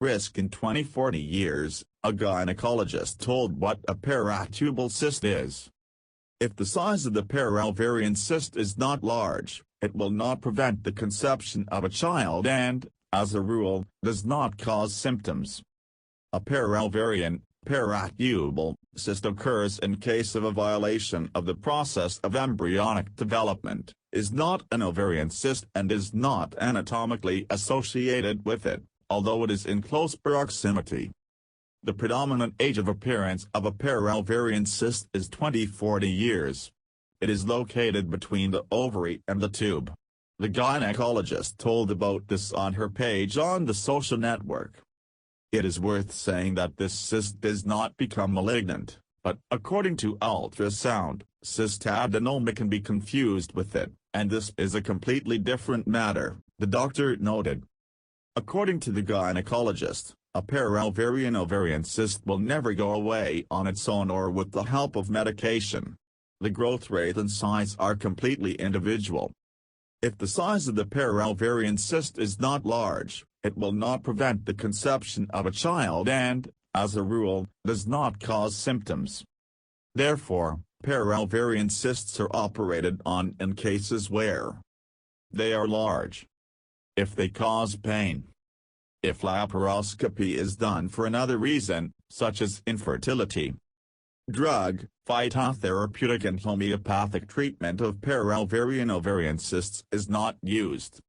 Risk. In 20-40 years, a gynecologist told what a paratubal cyst is. If the size of the paraovarian cyst is not large, it will not prevent the conception of a child and, as a rule, does not cause symptoms. A paraovarian, paratubal, cyst occurs in case of a violation of the process of embryonic development, is not an ovarian cyst and is not anatomically associated with it, although it is in close proximity. The predominant age of appearance of a paraovarian cyst is 20-40 years. It is located between the ovary and the tube. The gynecologist told about this on her page on the social network. It is worth saying that this cyst does not become malignant, but according to ultrasound, cystadenoma can be confused with it, and this is a completely different matter, the doctor noted. According to the gynecologist, a paraovarian cyst will never go away on its own or with the help of medication. The growth rate and size are completely individual. If the size of the paraovarian cyst is not large, it will not prevent the conception of a child and, as a rule, does not cause symptoms. Therefore, paraovarian cysts are operated on in cases where they are large. If they cause pain. If laparoscopy is done for another reason, such as infertility. Drug, phytotherapeutic and homeopathic treatment of paraovarian cysts is not used.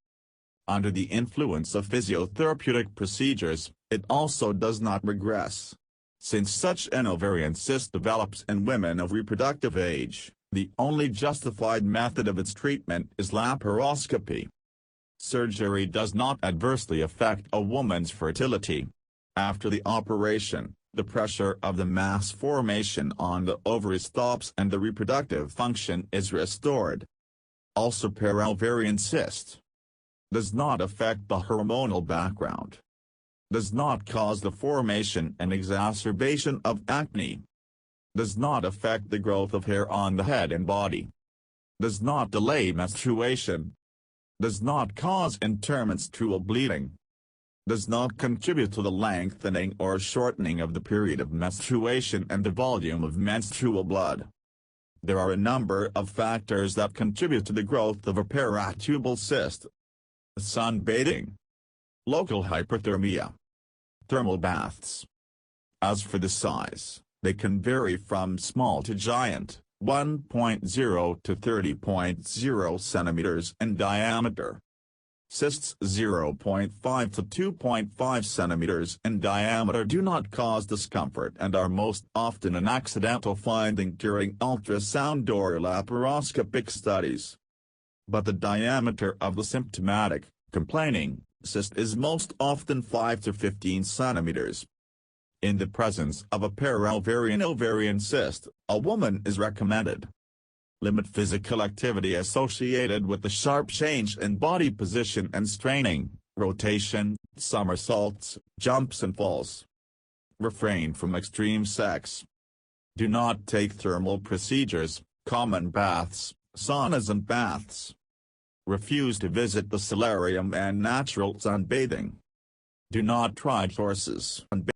Under the influence of physiotherapeutic procedures, it also does not regress. Since such an ovarian cyst develops in women of reproductive age, the only justified method of its treatment is laparoscopy. Surgery does not adversely affect a woman's fertility. After the operation, the pressure of the mass formation on the ovaries stops and the reproductive function is restored. Also, paraovarian cyst does not affect the hormonal background. Does not cause the formation and exacerbation of acne. Does not affect the growth of hair on the head and body. Does not delay menstruation. Does not cause intermenstrual bleeding. Does not contribute to the lengthening or shortening of the period of menstruation and the volume of menstrual blood. There are a number of factors that contribute to the growth of a paratubal cyst. Sunbathing. Local hyperthermia. Thermal baths. As for the size, they can vary from small to giant, 1.0 to 30.0 centimeters in diameter. Cysts 0.5 to 2.5 centimeters in diameter do not cause discomfort and are most often an accidental finding during ultrasound or laparoscopic studies. But the diameter of the symptomatic, complaining, cyst is most often 5 to 15 centimeters. In the presence of a paraovarian cyst, a woman is recommended. Limit physical activity associated with the sharp change in body position and straining, rotation, somersaults, jumps and falls. Refrain from extreme sex. Do not take thermal procedures, common baths, saunas and baths. Refuse to visit the solarium and natural sunbathing. Do not ride horses and